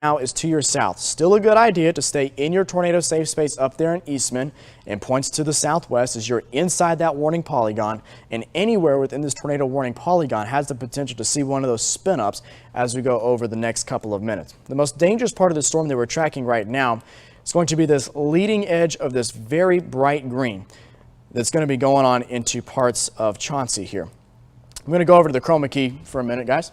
Now is to your south. Still a good idea to stay in your tornado safe space up there in Eastman, and points to the southwest as you're inside that warning polygon, and anywhere within this tornado warning polygon has the potential to see one of those spin ups as we go over the next couple of minutes. The most dangerous part of the storm that we're tracking right now is going to be this leading edge of this very bright green that's going to be going on into parts of Chauncey here. I'm going to go over to the chroma key for a minute, guys.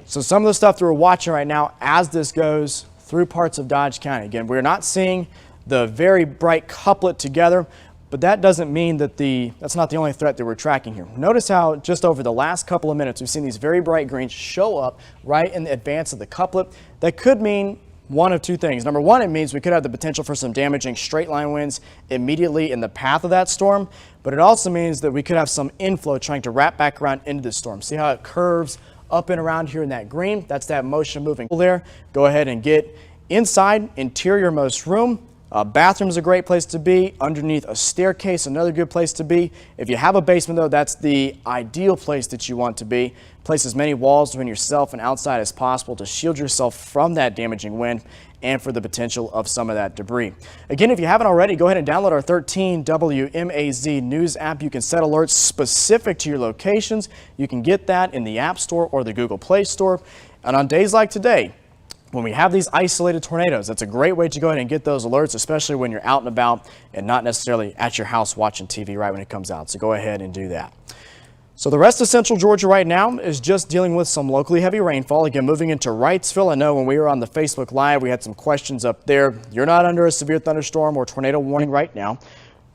So some of the stuff that we're watching right now as this goes through parts of Dodge County. Again, we're not seeing the very bright couplet together, but that doesn't mean that that's not the only threat that we're tracking here. Notice how just over the last couple of minutes, we've seen these very bright greens show up right in advance of the couplet. That could mean one of two things. Number one, it means we could have the potential for some damaging straight line winds immediately in the path of that storm, but it also means that we could have some inflow trying to wrap back around into the storm. See how it curves up and around here in that green? That's that motion moving there. Go ahead and get inside interior most room. Bathroom is a great place to be. Underneath a staircase, another good place to be. If you have a basement though, that's the ideal place that you want to be. Place as many walls between yourself and outside as possible to shield yourself from that damaging wind and for the potential of some of that debris. Again, if you haven't already, go ahead and download our 13 WMAZ news app. You can set alerts specific to your locations. You can get that in the App Store or the Google Play Store. And on days like today, when we have these isolated tornadoes, that's a great way to go ahead and get those alerts, especially when you're out and about and not necessarily at your house watching TV right when it comes out. So go ahead and do that. So the rest of central Georgia right now is just dealing with some locally heavy rainfall. Again, moving into Wrightsville. I know when we were on the Facebook Live, we had some questions up there. You're not under a severe thunderstorm or tornado warning right now.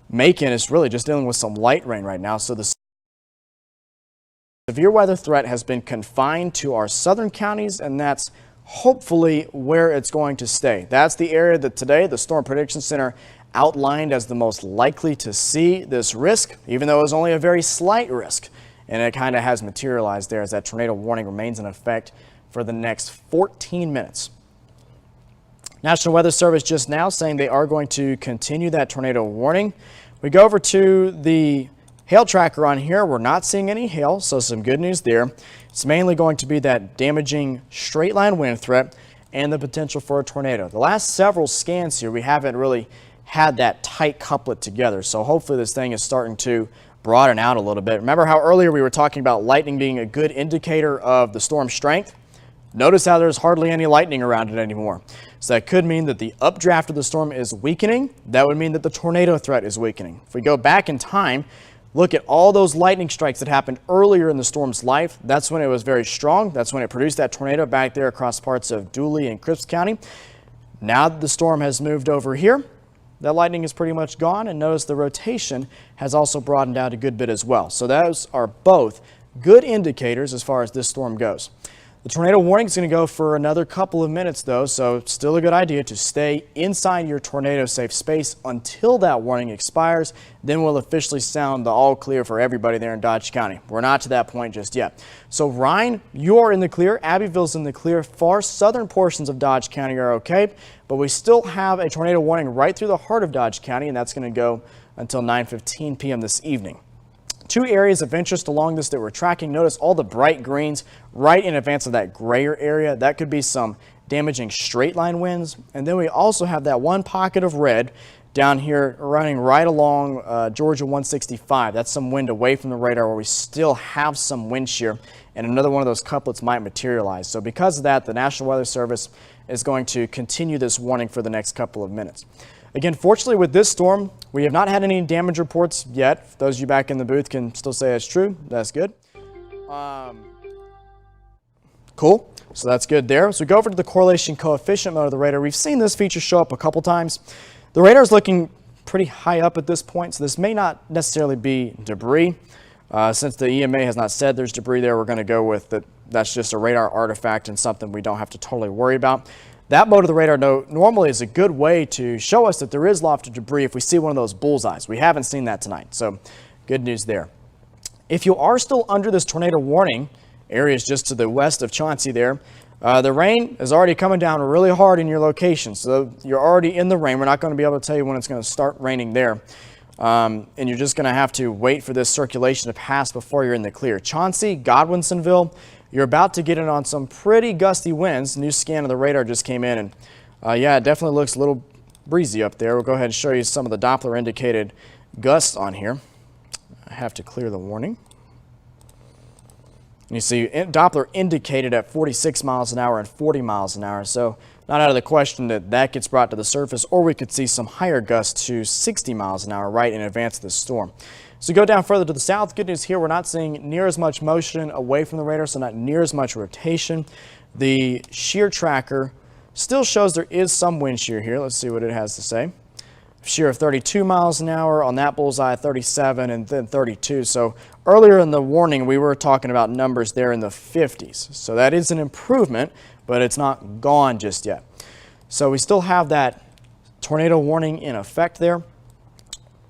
Macon is really just dealing with some light rain right now. So the severe weather threat has been confined to our southern counties, and that's hopefully where it's going to stay. That's the area that today the Storm Prediction Center outlined as the most likely to see this risk, even though it was only a very slight risk. And it kind of has materialized there as that tornado warning remains in effect for the next 14 minutes. National Weather Service just now saying they are going to continue that tornado warning. We go over to the hail tracker on here. We're not seeing any hail, so some good news there. It's mainly going to be that damaging straight line wind threat and the potential for a tornado. The last several scans here, we haven't really had that tight couplet together, so hopefully this thing is starting to broaden out a little bit. Remember how earlier we were talking about lightning being a good indicator of the storm strength? Notice how there's hardly any lightning around it anymore. So that could mean that the updraft of the storm is weakening. That would mean that the tornado threat is weakening. If we go back in time, look at all those lightning strikes that happened earlier in the storm's life. That's when it was very strong. That's when it produced that tornado back there across parts of Dooley and Crisp County. Now that the storm has moved over here, that lightning is pretty much gone, and notice the rotation has also broadened out a good bit as well. So those are both good indicators as far as this storm goes. The tornado warning is going to go for another couple of minutes though, so still a good idea to stay inside your tornado safe space until that warning expires. Then we'll officially sound the all clear for everybody there in Dodge County. We're not to that point just yet. So Ryan, you're in the clear. Abbeville's in the clear. Far southern portions of Dodge County are okay, but we still have a tornado warning right through the heart of Dodge County, and that's going to go until 9:15 p.m. this evening. Two areas of interest along this that we're tracking. Notice all the bright greens right in advance of that grayer area. That could be some damaging straight line winds. And then we also have that one pocket of red down here running right along Georgia 165. That's some wind away from the radar where we still have some wind shear, and another one of those couplets might materialize. So because of that, the National Weather Service is going to continue this warning for the next couple of minutes. Again, fortunately with this storm, we have not had any damage reports yet. Those of you back in the booth can still say it's true. That's good. Cool. So that's good there. So we go over to the correlation coefficient mode of the radar. We've seen this feature show up a couple times. The radar is looking pretty high up at this point, so this may not necessarily be debris. Since the EMA has not said there's debris there, we're going to go with that. That's just a radar artifact and something we don't have to totally worry about. That mode of the radar normally is a good way to show us that there is lofted debris if we see one of those bullseyes. We haven't seen that tonight, so good news there. If you are still under this tornado warning, areas just to the west of Chauncey there, the rain is already coming down really hard in your location, so you're already in the rain. We're not going to be able to tell you when it's going to start raining there, and you're just going to have to wait for this circulation to pass before you're in the clear. Chauncey, Godwinsonville, you're about to get in on some pretty gusty winds. New scan of the radar just came in, and yeah, it definitely looks a little breezy up there. We'll go ahead and show you some of the Doppler indicated gusts on here. I have to clear the warning. And you see Doppler indicated at 46 miles an hour and 40 miles an hour. So not out of the question that that gets brought to the surface, or we could see some higher gusts to 60 miles an hour right in advance of the storm. So go down further to the south. Good news here, we're not seeing near as much motion away from the radar, so not near as much rotation. The shear tracker still shows there is some wind shear here. Let's see what it has to say. Shear of 32 miles an hour on that bullseye, 37 and then 32. So earlier in the warning, we were talking about numbers there in the 50s. So that is an improvement, but it's not gone just yet. So we still have that tornado warning in effect there.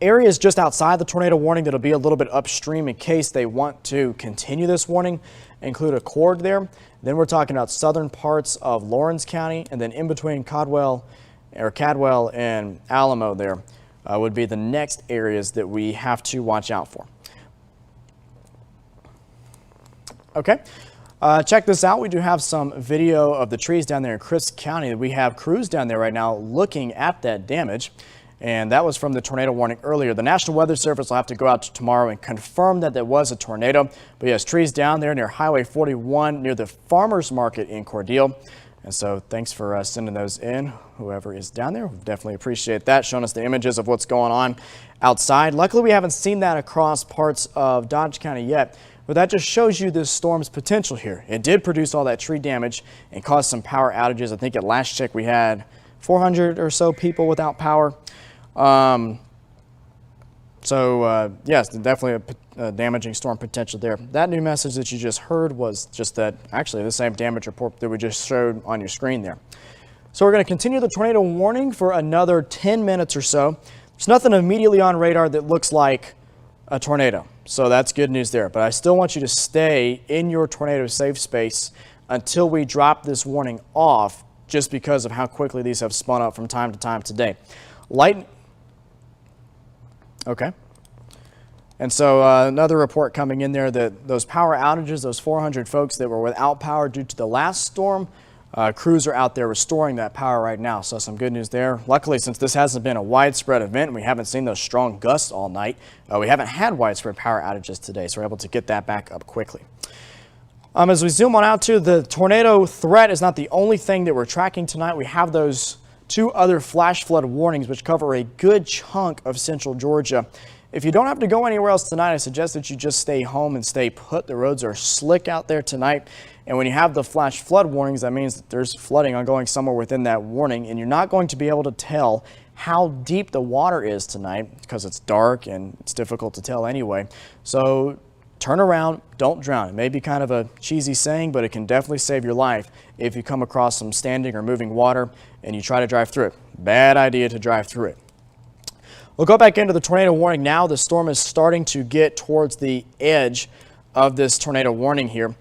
Areas just outside the tornado warning that'll be a little bit upstream in case they want to continue this warning include a cord there. Then we're talking about southern parts of Lawrence County, and then in between Cadwell and Alamo there would be the next areas that we have to watch out for. Okay, check this out. We do have some video of the trees down there in Crisp County. We have crews down there right now looking at that damage, and that was from the tornado warning earlier. The National Weather Service will have to go out tomorrow and confirm that there was a tornado. But yes, trees down there near Highway 41 near the Farmers Market in Cordele. And so thanks for sending those in, whoever is down there. We definitely appreciate that, showing us the images of what's going on outside. Luckily, we haven't seen that across parts of Dodge County yet, but that just shows you this storm's potential here. It did produce all that tree damage and cause some power outages. I think at last check we had 400 or so people without power. Yes, definitely a damaging storm potential there. That new message that you just heard was just that, actually the same damage report that we just showed on your screen there. So we're going to continue the tornado warning for another 10 minutes or so. There's nothing immediately on radar that looks like a tornado, so that's good news there. But I still want you to stay in your tornado safe space until we drop this warning off, just because of how quickly these have spun up from time to time today. Okay. And so another report coming in there that those power outages, those 400 folks that were without power due to the last storm, crews are out there restoring that power right now. So some good news there. Luckily, since this hasn't been a widespread event and we haven't seen those strong gusts all night, we haven't had widespread power outages today, so we're able to get that back up quickly. As we zoom on out to the tornado threat is not the only thing that we're tracking tonight. We have those two other flash flood warnings, which cover a good chunk of central Georgia. If you don't have to go anywhere else tonight, I suggest that you just stay home and stay put. The roads are slick out there tonight. And when you have the flash flood warnings, that means that there's flooding ongoing somewhere within that warning. And you're not going to be able to tell how deep the water is tonight because it's dark and it's difficult to tell anyway. So turn around, don't drown. It may be kind of a cheesy saying, but it can definitely save your life if you come across some standing or moving water and you try to drive through it. Bad idea to drive through it. We'll go back into the tornado warning now. The storm is starting to get towards the edge of this tornado warning here.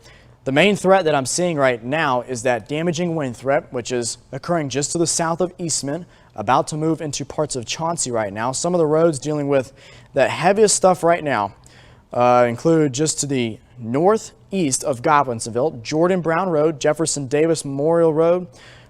The main threat that I'm seeing right now is that damaging wind threat, which is occurring just to the south of Eastman, about to move into parts of Chauncey right now. Some of the roads dealing with the heaviest stuff right now include just to the northeast of Godwinsonville, Jordan Brown Road, Jefferson Davis Memorial Road,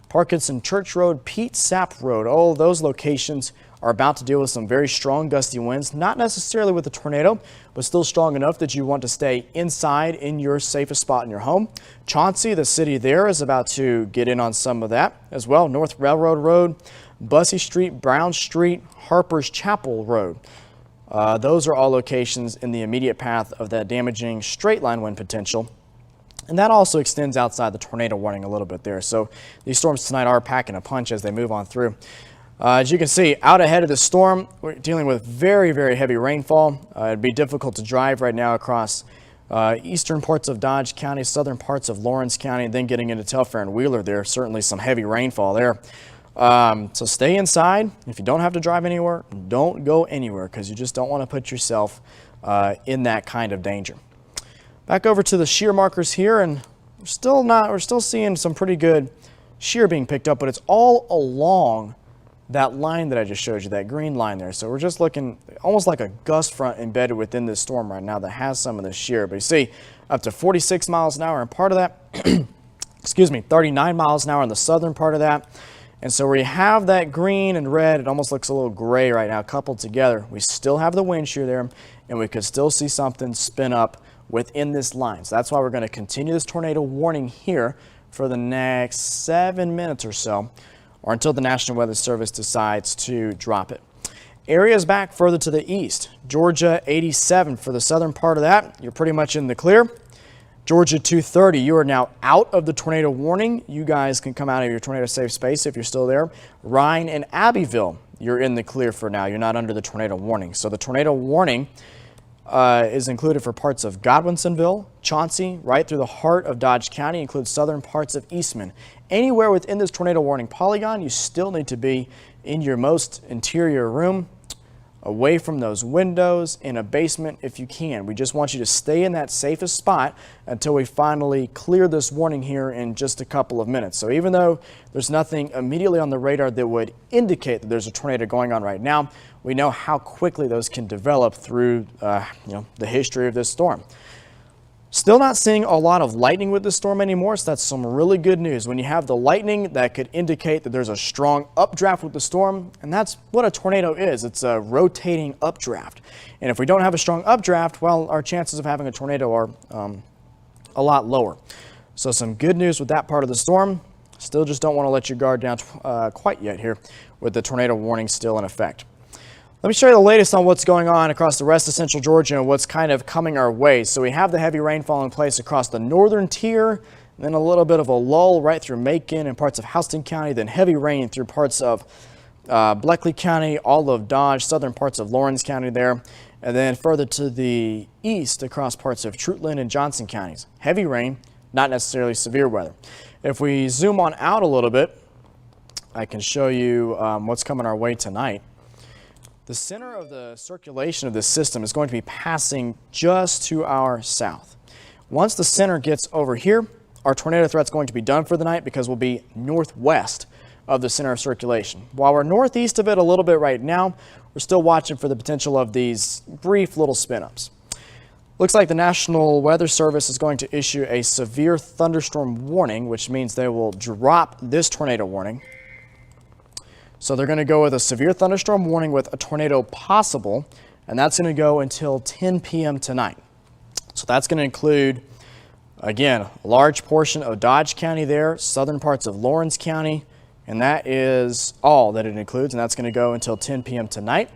Parkinson Church Road, Pete Sapp Road. All of those locations are about to deal with some very strong gusty winds, not necessarily with a tornado, but still strong enough that you want to stay inside in your safest spot in your home. Chauncey, the city there, is about to get in on some of that as well. North Railroad Road, Bussey Street, Brown Street, Harper's Chapel Road. Those are all locations in the immediate path of that damaging straight line wind potential. And that also extends outside the tornado warning a little bit there. So these storms tonight are packing a punch as they move on through. As you can see, out ahead of the storm, we're dealing with very, very heavy rainfall. It'd be difficult to drive right now across eastern parts of Dodge County, southern parts of Lawrence County, and then getting into Telfair and Wheeler there. Certainly some heavy rainfall there. So stay inside. If you don't have to drive anywhere, don't go anywhere because you just don't want to put yourself in that kind of danger. Back over to the shear markers here, and we're still seeing some pretty good shear being picked up, but it's all along that line that I just showed you, that green line there. So we're just looking almost like a gust front embedded within this storm right now that has some of the shear. But you see up to 46 miles an hour and part of that, excuse me, 39 miles an hour in the southern part of that. And so where you have that green and red, it almost looks a little gray right now coupled together. We still have the wind shear there, and we could still see something spin up within this line. So that's why we're going to continue this tornado warning here for the next 7 minutes or so, or until the National Weather Service decides to drop it. Areas back further to the east. Georgia 87 for the southern part of that. You're pretty much in the clear. Georgia 230, you are now out of the tornado warning. You guys can come out of your tornado safe space if you're still there. Ryan and Abbeville, you're in the clear for now. You're not under the tornado warning. So the tornado warning is included for parts of Godwinsonville, Chauncey, right through the heart of Dodge County, includes southern parts of Eastman. Anywhere within this tornado warning polygon, you still need to be in your most interior room, away from those windows, in a basement if you can. We just want you to stay in that safest spot until we finally clear this warning here in just a couple of minutes. So even though there's nothing immediately on the radar that would indicate that there's a tornado going on right now, we know how quickly those can develop through the history of this storm. Still not seeing a lot of lightning with this storm anymore, so that's some really good news. When you have the lightning, that could indicate that there's a strong updraft with the storm, and that's what a tornado is. It's a rotating updraft. And if we don't have a strong updraft, well, our chances of having a tornado are a lot lower. So some good news with that part of the storm. Still just don't want to let your guard down quite yet here with the tornado warning still in effect. Let me show you the latest on what's going on across the rest of central Georgia and what's kind of coming our way. So we have the heavy rainfall in place across the northern tier, then a little bit of a lull right through Macon and parts of Houston County, then heavy rain through parts of Bleckley County, all of Dodge, southern parts of Lawrence County there, and then further to the east across parts of Trutland and Johnson counties. Heavy rain, not necessarily severe weather. If we zoom on out a little bit, I can show you what's coming our way tonight. The center of the circulation of this system is going to be passing just to our south. Once the center gets over here, our tornado threat's going to be done for the night because we'll be northwest of the center of circulation. While we're northeast of it a little bit right now, we're still watching for the potential of these brief little spin-ups. Looks like the National Weather Service is going to issue a severe thunderstorm warning, which means they will drop this tornado warning. So they're going to go with a severe thunderstorm warning with a tornado possible, and that's going to go until 10 p.m. tonight. So that's going to include, again, a large portion of Dodge County there, southern parts of Lawrence County, and that is all that it includes, and that's going to go until 10 p.m. tonight.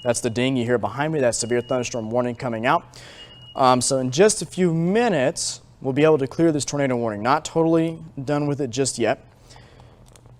That's the ding you hear behind me, that severe thunderstorm warning coming out. So in just a few minutes, we'll be able to clear this tornado warning. Not totally done with it just yet.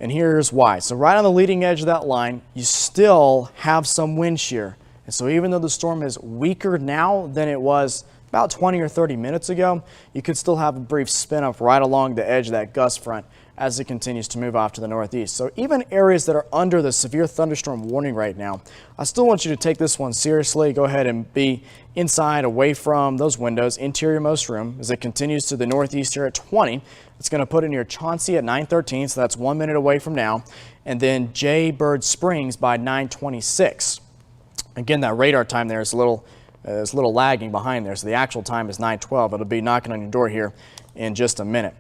And here's why. So right on the leading edge of that line, you still have some wind shear. And so even though the storm is weaker now than it was about 20 or 30 minutes ago, you could still have a brief spin up right along the edge of that gust front as it continues to move off to the northeast. So even areas that are under the severe thunderstorm warning right now, I still want you to take this one seriously. Go ahead and be inside, away from those windows, interior most room, as it continues to the northeast here at 20. It's going to put in your Chauncey at 9:13, so that's 1 minute away from now, and then Jay Bird Springs by 9:26. Again, that radar time there is a little lagging behind there, so the actual time is 9:12. It'll be knocking on your door here in just a minute.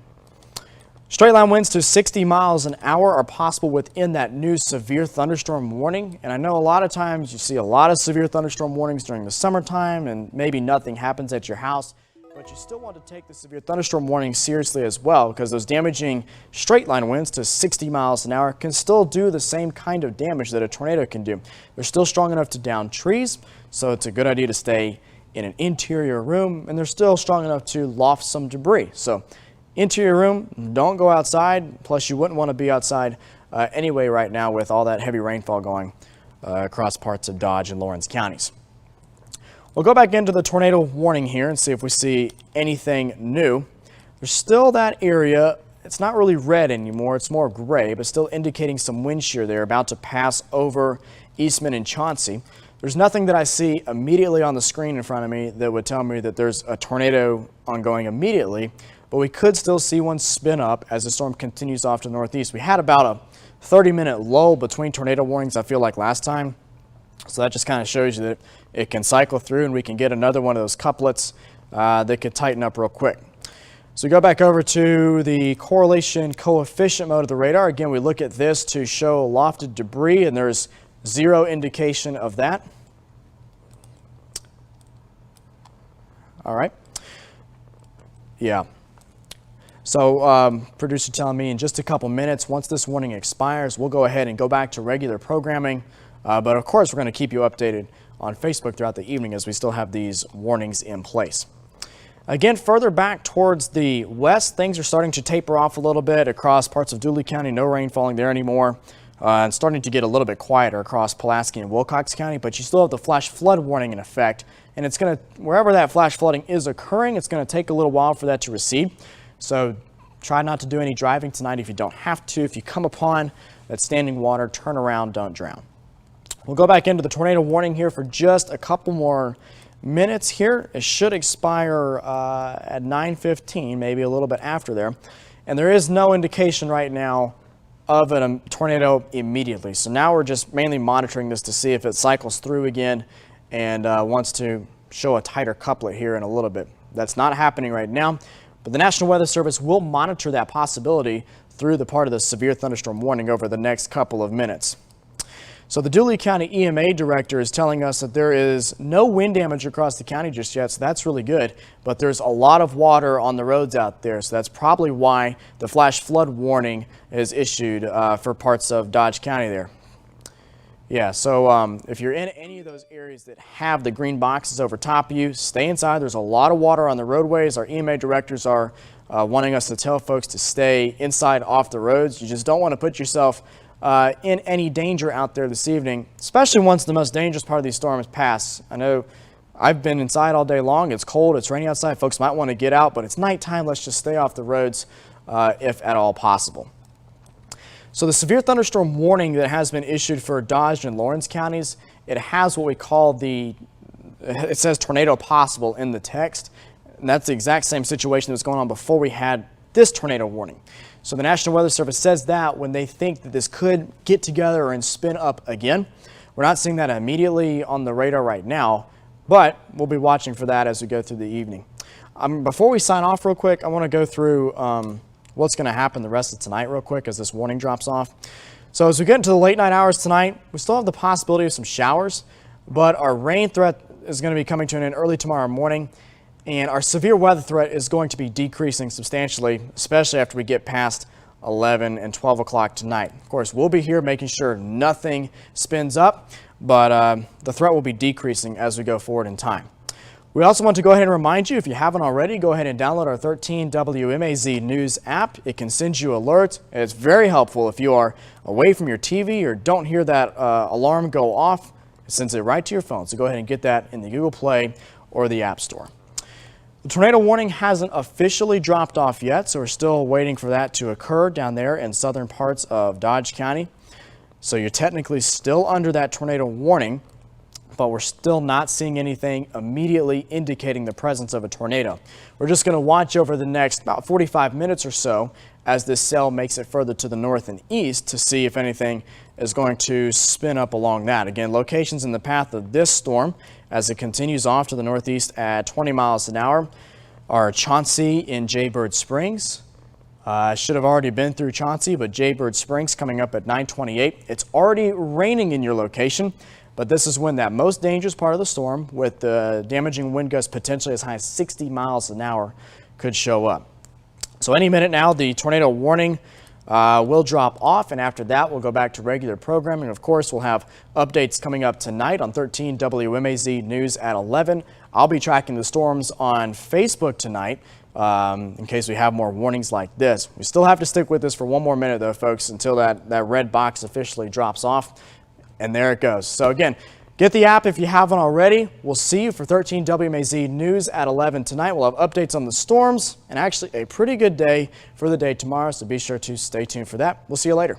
Straight line winds to 60 miles an hour are possible within that new severe thunderstorm warning. And I know a lot of times you see a lot of severe thunderstorm warnings during the summertime and maybe nothing happens at your house, but you still want to take the severe thunderstorm warning seriously as well, because those damaging straight line winds to 60 miles an hour can still do the same kind of damage that a tornado can do. They're still strong enough to down trees, so it's a good idea to stay in an interior room, and they're still strong enough to loft some debris. So interior room, don't go outside, plus you wouldn't want to be outside anyway right now with all that heavy rainfall going across parts of Dodge and Lawrence counties. We'll go back into the tornado warning here and see if we see anything new. There's still that area. It's not really red anymore. It's more gray, but still indicating some wind shear there about to pass over Eastman and Chauncey. There's nothing that I see immediately on the screen in front of me that would tell me that there's a tornado ongoing immediately but we could still see one spin up as the storm continues off to the northeast. We had about a 30-minute lull between tornado warnings, I feel like, last time. So that just kind of shows you that it can cycle through and we can get another one of those couplets that could tighten up real quick. So we go back over to the correlation coefficient mode of the radar. Again, we look at this to show lofted debris, and there's zero indication of that. All right. Yeah. So producer telling me in just a couple minutes, once this warning expires, we'll go ahead and go back to regular programming. But of course, we're going to keep you updated on Facebook throughout the evening as we still have these warnings in place. Again, further back towards the west, things are starting to taper off a little bit across parts of Dooley County. No rain falling there anymore. And starting to get a little bit quieter across Pulaski and Wilcox County, but you still have the flash flood warning in effect. And it's going to, wherever that flash flooding is occurring, it's going to take a little while for that to recede. So try not to do any driving tonight if you don't have to. If you come upon that standing water, turn around, don't drown. We'll go back into the tornado warning here for just a couple more minutes here. It should expire at 9:15, maybe a little bit after there. And there is no indication right now of a tornado immediately. So now we're just mainly monitoring this to see if it cycles through again and wants to show a tighter couplet here in a little bit. That's not happening right now, but the National Weather Service will monitor that possibility through the part of the severe thunderstorm warning over the next couple of minutes. So the Dooley County EMA director is telling us that there is no wind damage across the county just yet, so that's really good. But there's a lot of water on the roads out there, so that's probably why the flash flood warning is issued for parts of Dodge County there. Yeah, so if you're in any of those areas that have the green boxes over top of you, stay inside. There's a lot of water on the roadways. Our EMA directors are wanting us to tell folks to stay inside off the roads. You just don't want to put yourself in any danger out there this evening, especially once the most dangerous part of these storms pass. I know I've been inside all day long. It's cold, it's rainy outside. Folks might want to get out, but it's nighttime. Let's just stay off the roads if at all possible. So the severe thunderstorm warning that has been issued for Dodge and Lawrence counties, it has what we call it says tornado possible in the text. And that's the exact same situation that was going on before we had this tornado warning. So the National Weather Service says that when they think that this could get together and spin up again. We're not seeing that immediately on the radar right now, but we'll be watching for that as we go through the evening. Before we sign off real quick, I want to go through what's going to happen the rest of tonight real quick as this warning drops off. So as we get into the late night hours tonight, we still have the possibility of some showers, but our rain threat is going to be coming to an end early tomorrow morning. And our severe weather threat is going to be decreasing substantially, especially after we get past 11 and 12 o'clock tonight. Of course, we'll be here making sure nothing spins up, but the threat will be decreasing as we go forward in time. We also want to go ahead and remind you, if you haven't already, go ahead and download our 13 WMAZ News app. It can send you alerts. It's very helpful if you are away from your TV or don't hear that alarm go off. It sends it right to your phone. So go ahead and get that in the Google Play or the App Store. The tornado warning hasn't officially dropped off yet, so we're still waiting for that to occur down there in southern parts of Dodge County. So you're technically still under that tornado warning, but we're still not seeing anything immediately indicating the presence of a tornado. We're just going to watch over the next about 45 minutes or so as this cell makes it further to the north and east to see if anything is going to spin up along that. Again, locations in the path of this storm as it continues off to the northeast at 20 miles an hour are Chauncey in Jaybird Springs. Should have already been through Chauncey, but Jaybird Springs coming up at 9:28. It's already raining in your location, but this is when that most dangerous part of the storm with the damaging wind gusts potentially as high as 60 miles an hour could show up. So any minute now, the tornado warning will drop off, and after that, we'll go back to regular programming. Of course, we'll have updates coming up tonight on 13 WMAZ News at 11. I'll be tracking the storms on Facebook tonight in case we have more warnings like this. We still have to stick with this for one more minute, though, folks, until that red box officially drops off. And there it goes. So again, get the app if you haven't already. We'll see you for 13 WMAZ News at 11 tonight. We'll have updates on the storms and actually a pretty good day for the day tomorrow, so be sure to stay tuned for that. We'll see you later.